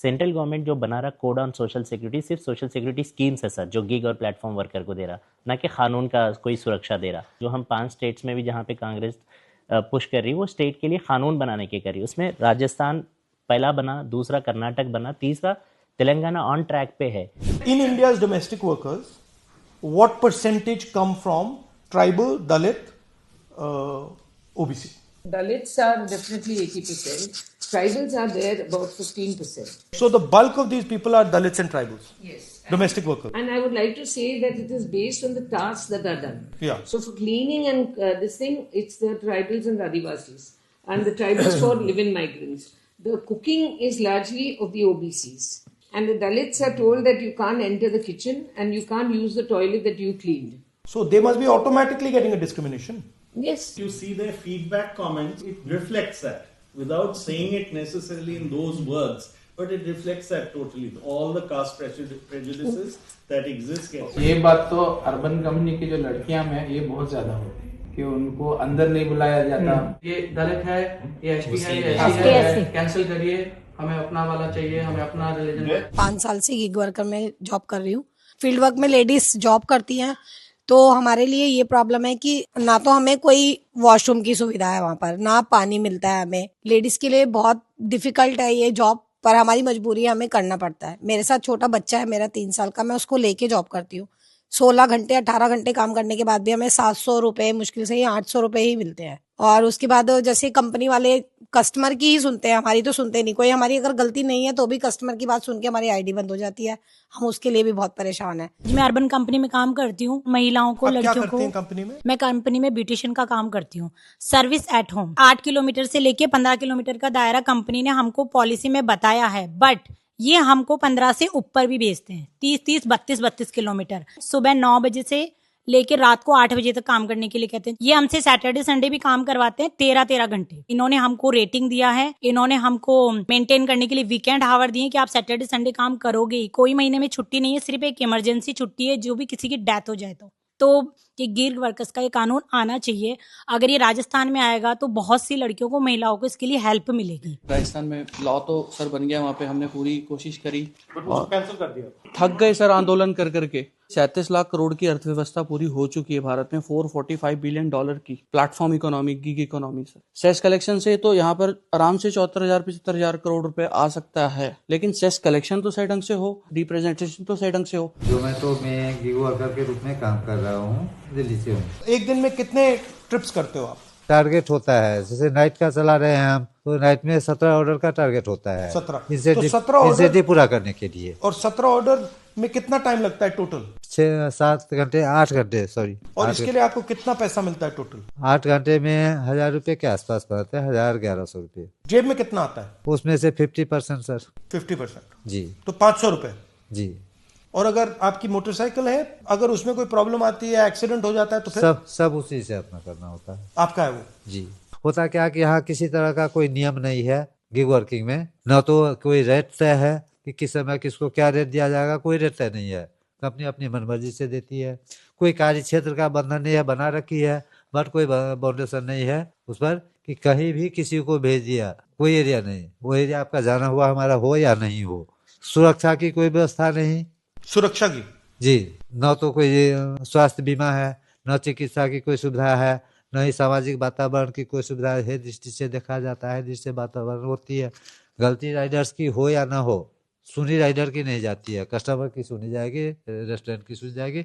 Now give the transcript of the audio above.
Central government जो बना रहा कोड ऑन सोशल सिक्योरिटी सिर्फ सोशल सिक्योरिटी स्कीम्स है सर, जो गिग और प्लेटफॉर्म वर्कर को दे रहा, ना कि कानून का कोई सुरक्षा दे रहा। जो हम 5 स्टेट्स में भी जहाँ पे कांग्रेस पुश कर रही है वो स्टेट के लिए कानून बनाने की कर रही है। उसमें राजस्थान पहला बना, दूसरा कर्नाटक बना, तीसरा तेलंगाना ऑन ट्रैक पे है। In India's domestic workers what percentage come from tribal, Dalit, OBC? Dalits are definitely 80%. Tribals are there about 15%. So the bulk of these people are Dalits and tribals. Yes. Domestic workers. And I would like to say that it is based on the tasks that are done. Yeah. So for cleaning and this thing, it's the tribals and the Adivasis. And the tribals for live-in migrants. The cooking is largely of the OBCs. And the Dalits are told that you can't enter the kitchen and you can't use the toilet that you cleaned. So they must be automatically getting a discrimination. Yes. You see their feedback comments, it reflects that without saying it necessarily in those words, but it reflects that totally. All the caste prejudices that exist. ये बात तो urban community की जो लड़कियां में ये बहुत ज्यादा होती है कि उनको अंदर नहीं बुलाया जाता। ये दलित है, ये एसटी है, ये एससी है, कैंसिल करिए, हमें अपना वाला चाहिए, हमें अपना रिलीजन। 5 साल से गिग वर्कर में जॉब कर रही हूँ। फील्ड वर्क में लेडीज जॉब करती हैं, तो हमारे लिए ये प्रॉब्लम है कि ना तो हमें कोई वॉशरूम की सुविधा है वहाँ पर, ना पानी मिलता है हमें। लेडीज के लिए बहुत डिफिकल्ट है ये जॉब, पर हमारी मजबूरी है, हमें करना पड़ता है। मेरे साथ छोटा बच्चा है मेरा 3 साल का, मैं उसको लेके जॉब करती हूँ। 16 घंटे 18 घंटे काम करने के बाद भी हमें 700 रुपए, मुश्किल से ही 800 रुपए ही मिलते हैं। और उसके बाद जैसे कंपनी वाले कस्टमर की ही सुनते हैं, हमारी तो सुनते नहीं। कोई हमारी अगर गलती नहीं है तो भी कस्टमर की बात सुन के हमारी आईडी बंद हो जाती है। हम उसके लिए भी बहुत परेशान है। मैं अर्बन कंपनी में काम करती हूँ, महिलाओं को, लड़कियों को। कंपनी में मैं कंपनी में ब्यूटिशियन का काम करती हूँ, सर्विस एट होम। 8 किलोमीटर से लेके 15 किलोमीटर का दायरा कंपनी ने हमको पॉलिसी में बताया है, बट ये हमको 15 से ऊपर भी भेजते हैं। 30-30, 32-32 किलोमीटर सुबह 9 बजे से लेके रात को 8 बजे तक काम करने के लिए कहते हैं। ये हमसे सैटरडे संडे भी काम करवाते हैं 13-13 घंटे। इन्होंने हमको रेटिंग दिया है, इन्होंने हमको मेंटेन करने के लिए वीकेंड हावर दिए कि आप सैटरडे संडे काम करोगे ही। कोई महीने में छुट्टी नहीं है, सिर्फ एक इमरजेंसी छुट्टी है, जो भी किसी की डेथ हो जाए तो ये गिग वर्कर्स का ये कानून आना चाहिए। अगर ये राजस्थान में आएगा तो बहुत सी लड़कियों को, महिलाओं को इसके लिए हेल्प मिलेगी। राजस्थान में लॉ तो सर बन गया, वहाँ पे हमने पूरी कोशिश करी और कैंसिल कर दिया। थक गए सर आंदोलन कर करके। 37 लाख करोड़ की अर्थव्यवस्था पूरी हो चुकी है भारत में, $445 बिलियन की platform economy, gig economy sir. Cess collection से तो यहाँ पर आराम से 74,000-75,000 करोड़ रुपए आ सकता है, लेकिन सेस कलेक्शन तो सही ढंग से हो, रिप्रेजेंटेशन तो सही ढंग से हो। जोमेटो में गिग वर्कर के रूप में काम कर रहा हूँ, दिल्ली से हूँ। एक दिन में कितने ट्रिप्स करते हो आप? टारगेट होता है, जैसे नाइट का चला रहे हैं हम, तो नाइट में 17 ऑर्डर का टारगेट होता है। 17 इंसेंटिव पूरा करने के लिए। और 17 ऑर्डर में कितना टाइम लगता है टोटल? 6-7 घंटे, 8 घंटे सॉरी। और इसके लिए आपको कितना पैसा मिलता है टोटल? 8 घंटे में 1,000 रुपए के आसपास पड़ते हैं, 1,000-1,100 रुपए। जेब में कितना आता है? उसमें से 50% सर। 50% जी। तो 500 रुपए जी। और अगर आपकी मोटरसाइकिल है, अगर उसमें कोई प्रॉब्लम आती है, एक्सीडेंट हो जाता है तो फिर सब उसी से अपना करना होता है। आपका है वो? जी। होता क्या कि यहाँ किसी तरह का कोई नियम नहीं है गिग वर्किंग में, न तो कोई रेट तय है कि किस समय किसको क्या रेट दिया जाएगा, कोई रेट तय नहीं है। कंपनी अपनी मनमर्जी से देती है। कोई कार्य क्षेत्र का बंधन नहीं है, बना रखी है, बट कोई बाउंडेशन नहीं है उस पर कि कहीं भी किसी को भेज दिया, कोई एरिया नहीं। वो एरिया आपका जाना हुआ हमारा हो या नहीं हो। सुरक्षा की कोई व्यवस्था नहीं। सुरक्षा की? जी। न तो कोई स्वास्थ्य बीमा है, न चिकित्सा की कोई सुविधा है, न ही सामाजिक वातावरण की कोई सुविधा है। दृष्टि से देखा जाता है, दृष्टि से वातावरण होती है। गलती राइडर्स की हो या ना हो, सुनी राइडर की नहीं जाती है, कस्टमर की सुनी जाएगी, रेस्टोरेंट की सुनी जाएगी।